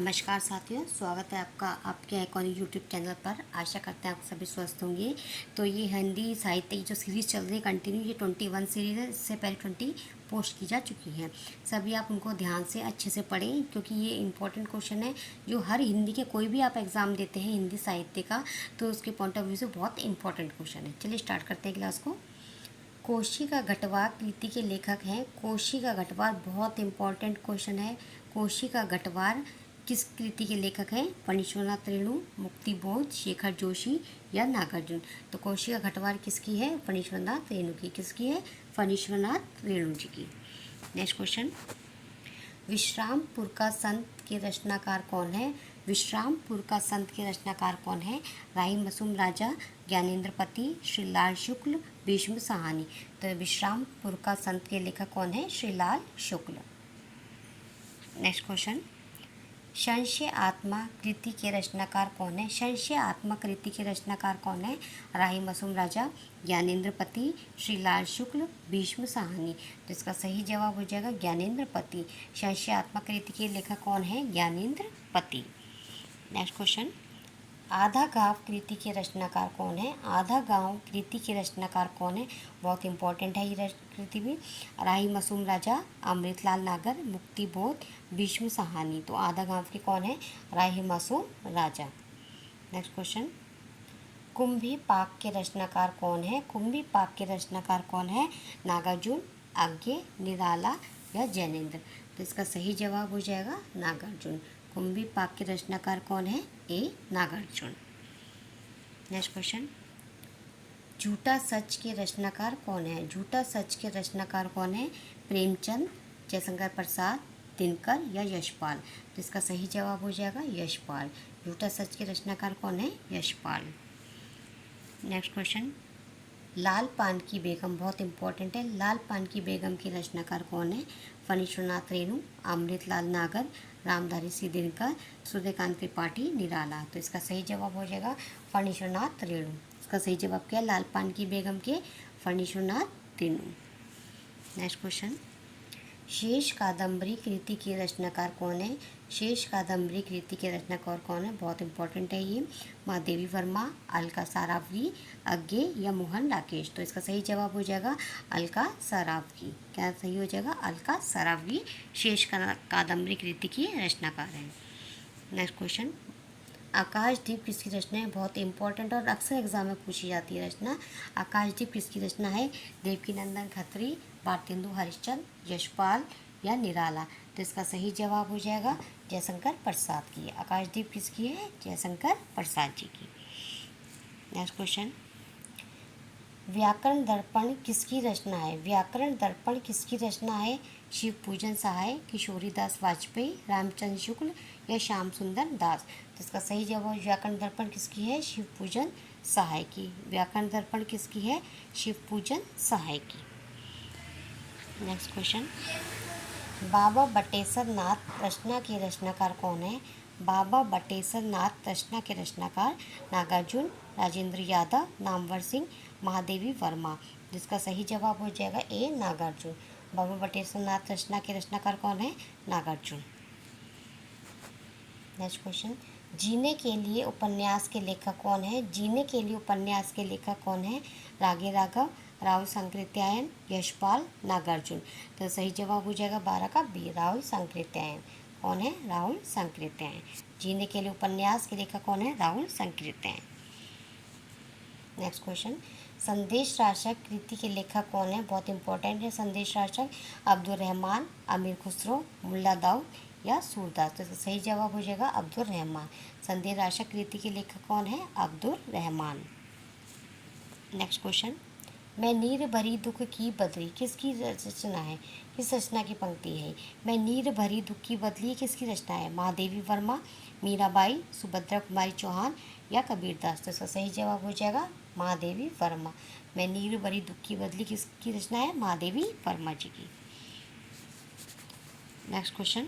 नमस्कार साथियों, स्वागत है आपका आपके आइकॉनिक यूट्यूब चैनल पर। आशा करते हैं आप सभी स्वस्थ होंगे। तो ये हिंदी साहित्य की जो सीरीज़ चल रही है कंटिन्यू, ये 21 सीरीज़ है। इससे पहले 20 पोस्ट की जा चुकी है। सभी आप उनको ध्यान से अच्छे से पढ़ें, क्योंकि ये इंपॉर्टेंट क्वेश्चन है जो हर हिंदी के कोई भी आप एग्ज़ाम देते हैं हिंदी साहित्य का, तो उसके पॉइंट ऑफ व्यू से बहुत इंपॉर्टेंट क्वेश्चन है। चलिए स्टार्ट करते हैं क्लास को। कोशी का घटवार कृति के लेखक हैं। कोशी का घटवार बहुत इंपॉर्टेंट क्वेश्चन है। कोशी का घटवार किस कृति के लेखक हैं? फणीश्वरनाथ रेणु, मुक्तिबोध, शेखर जोशी या नागार्जुन। तो कोशी का घटवार किसकी है? फणीश्वरनाथ रेणु की। किसकी है? फणीश्वरनाथ रेणु जी की। नेक्स्ट क्वेश्चन, विश्रामपुर का संत के रचनाकार कौन है? विश्रामपुर का संत के रचनाकार कौन है? राही मसूम राजा, ज्ञानेन्द्रपति, श्रीलाल शुक्ल, भीष्म साहनी। तो विश्रामपुर का संत के लेखक कौन है? श्रीलाल शुक्ल। नेक्स्ट क्वेश्चन, संशय आत्मा कृति के रचनाकार कौन है? संशय आत्मा कृति के रचनाकार कौन है? राही मसूम राजा, ज्ञानेन्द्रपति, श्रीलाल शुक्ल, भीष्म साहनी। तो इसका सही जवाब हो जाएगा ज्ञानेन्द्रपति। संशय आत्मा कृति के लेखक कौन है? ज्ञानेन्द्रपति। नेक्स्ट क्वेश्चन, आधा गांव कृति के रचनाकार कौन है? आधा गांव कृति के रचनाकार कौन है? बहुत इंपॉर्टेंट है ये कृति भी। राही मसूम राजा, अमृतलाल नागर, मुक्तिबोध, भीष्म साहनी। तो आधा गांव के कौन है? राही मसूम राजा। नेक्स्ट क्वेश्चन, कुंभी पाक के रचनाकार कौन है? कुंभी पाक के रचनाकार कौन है? नागार्जुन, आज्ञे, निराला या जैनेन्द्र। तो इसका सही जवाब हो जाएगा नागार्जुन। कुंभी पाक के रचनाकार कौन है? ए नागार्जुन। नेक्स्ट क्वेश्चन, झूठा सच के रचनाकार कौन है? झूठा सच के रचनाकार कौन है? प्रेमचंद, जयशंकर प्रसाद, दिनकर या यशपाल। तो इसका सही जवाब हो जाएगा यशपाल। झूठा सच के रचनाकार कौन है? यशपाल। नेक्स्ट क्वेश्चन, लाल पान की बेगम बहुत इंपॉर्टेंट है। लाल पान की बेगम की रचनाकार कौन है? फणीश्वरनाथ रेणु, अमृतलाल नागर, रामधारी सिंह दिनकर, सूर्यकांत त्रिपाठी, निराला। तो इसका सही जवाब हो जाएगा फणीश्वरनाथ रेणु। इसका सही जवाब क्या है? लाल पान की बेगम के फणीश्वरनाथ रेणु। नेक्स्ट क्वेश्चन, शेष कादम्बरी कृति के रचनाकार कौन है? शेष कादम्बरी कृति के रचनाकार कौन है? बहुत इंपॉर्टेंट है ये। महादेवी वर्मा, अलका सारावगी, अज्ञे या मोहन राकेश। तो इसका सही जवाब हो जाएगा अलका सारावगी। क्या सही हो जाएगा? अलका सारावगी शेष कादम्बरी कृति की रचनाकार है। नेक्स्ट क्वेश्चन, आकाशदीप किसकी रचना है? बहुत इंपॉर्टेंट और अक्सर एग्जाम में पूछी जाती है रचना। आकाशदीप किसकी रचना है? देवकीनंदन खत्री, भारतेंदु हरिश्चंद्र, यशपाल या निराला। तो इसका सही जवाब हो जाएगा जयशंकर प्रसाद की। आकाशदीप किसकी है? जयशंकर प्रसाद जी की। नेक्स्ट क्वेश्चन, व्याकरण दर्पण किसकी रचना है? व्याकरण दर्पण किसकी रचना है? शिव पूजन सहाय, किशोरीदास वाजपेयी, रामचंद्र शुक्ल या श्याम सुंदर दास। तो इसका सही जवाब व्याकरण दर्पण किसकी है? शिव पूजन सहाय की। व्याकरण दर्पण किसकी है? शिव पूजन सहाय की। नेक्स्ट क्वेश्चन, बाबा बटेश्वर नाथ रचना के रचनाकार कौन है? बाबा बटेश्वर नाथ रचना के रचनाकार नागार्जुन, राजेंद्र यादव, नामवर सिंह, महादेवी वर्मा। जिसका सही जवाब हो जाएगा ए नागार्जुन। बाबा बटेश्वर नाथ रचना के रचनाकार कौन है? नागार्जुन। नेक्स्ट क्वेश्चन, जीने के लिए उपन्यास के लेखक कौन है? जीने के लिए उपन्यास के लेखक कौन है? रागे राघव, राहुल सांकृत्यायन, यशपाल, नागार्जुन। तो सही जवाब हो जाएगा 12 का बी, राहुल सांकृत्यायन। कौन है? राहुल सांकृत्यायन। जीने के लिए उपन्यास के लेखक कौन है? राहुल सांकृत्यायन। नेक्स्ट क्वेश्चन, संदेश राशक कृति के लेखक कौन है? बहुत इंपॉर्टेंट है संदेश राशक। अब्दुल रहमान, अमीर खुसरो, मुल्ला दाऊद या सूरदास। तो इसका सही जवाब हो जाएगा अब्दुल रहमान। संदेश राशक कृति के लेखक कौन है? अब्दुल रहमान। नेक्स्ट क्वेश्चन, मैं नीर भरी दुख की बदली किसकी रचना है? किस रचना की पंक्ति है? मैं नीर भरी दुख की बदली किसकी रचना है? महादेवी वर्मा, मीराबाई, सुभद्रा कुमारी चौहान या कबीरदास। तो इसका सही जवाब हो जाएगा महादेवी वर्मा। मैं नीर भरी दुख की बदली किसकी रचना है? महादेवी वर्मा जी की। नेक्स्ट क्वेश्चन,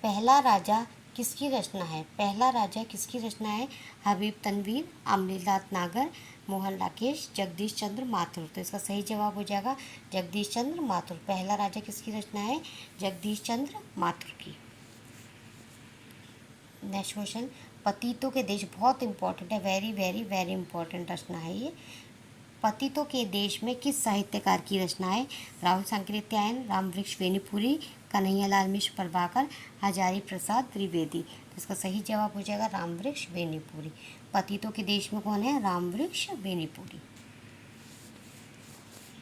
पहला राजा किसकी रचना है? पहला राजा किसकी रचना है? हबीब तनवीर, अमरीलाल नागर, मोहन राकेश, जगदीश चंद्र माथुर। तो इसका सही जवाब हो जाएगा जगदीश चंद्र माथुर। पहला राजा किसकी रचना है? जगदीश चंद्र माथुर की। नेक्स्ट क्वेश्चन, पतितों के देश बहुत इंपॉर्टेंट है, वेरी वेरी वेरी इंपॉर्टेंट रचना है ये। पतितों के देश में किस साहित्यकार की रचना है? राहुल सांकृत्यायन, रामवृक्ष बेनीपुरी, कन्हैयालाल मिश्र प्रभाकर, हजारी प्रसाद द्विवेदी। तो इसका सही जवाब हो जाएगा रामवृक्ष बेनीपुरी। पतितों के देश में कौन है? रामवृक्ष बेनीपुरी।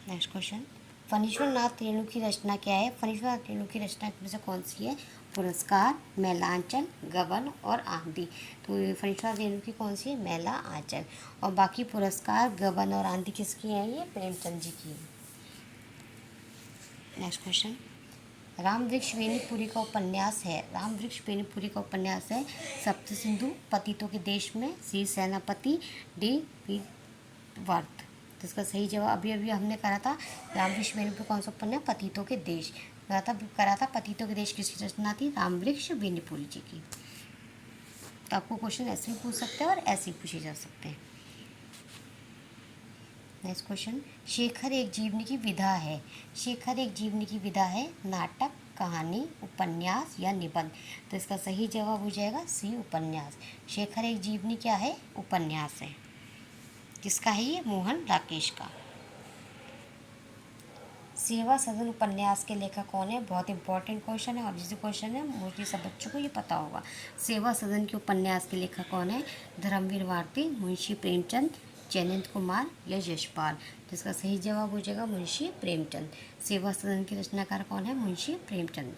नेक्स्ट क्वेश्चन, फणीश्वर नाथ रेणु की रचना क्या है? फणीश्वर नाथ रेणु की रचना में से कौन सी है? पुरस्कार, मैलांचल, गबन और आंधी। तो फणीश्वर नाथ रेणु की कौन सी है? मैला आंचल। और बाकी पुरस्कार, गबन और आंधी किसकी है? ये प्रेमचंद जी की है। नेक्स्ट क्वेश्चन, रामवृक्ष बेनीपुरी का उपन्यास है, रामवृक्ष बेनीपुरी का उपन्यास है सप्त सिंधु, पतितों के देश में, श्री सेनापति, डी पी वर्थ। तो इसका सही जवाब अभी अभी हमने करा था, रामवृक्ष बेनीपुरी कौन सा उपन्यास? पतितों के देश करा था। पतितों के देश किसकी रचना थी? रामवृक्ष बेनीपुरी जी की। तो आपको क्वेश्चन ऐसे भी पूछ सकते हैं और ऐसे ही पूछे जा सकते हैं। नेक्स्ट क्वेश्चन, शेखर एक जीवनी की विधा है। शेखर एक जीवनी की विधा है नाटक, कहानी, उपन्यास या निबंध। तो इसका सही जवाब हो जाएगा सी, उपन्यास। शेखर एक जीवनी क्या है? उपन्यास है। किसका है ये? मोहन राकेश का। सेवा सदन उपन्यास के लेखक कौन है? बहुत इंपॉर्टेंट क्वेश्चन है और इसी क्वेश्चन है, मोस्टली सब बच्चों को ये पता होगा। सेवा सदन के उपन्यास के लेखक कौन है? धर्मवीर भारती, मुंशी प्रेमचंद, जयंत कुमार या यशपाल। तो इसका सही जवाब हो जाएगा मुंशी प्रेमचंद। सेवा सदन के रचनाकार कौन है? मुंशी प्रेमचंद।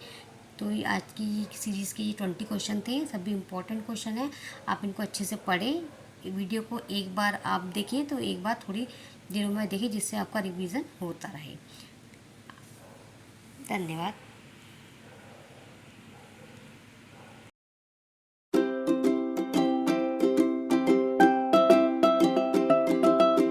तो ये आज की सीरीज़ के ये 20 क्वेश्चन थे, सभी इंपॉर्टेंट क्वेश्चन हैं। आप इनको अच्छे से पढ़ें, वीडियो को एक बार आप देखें तो एक बार थोड़ी देर में देखें, जिससे आपका रिवीजन होता रहे। धन्यवाद।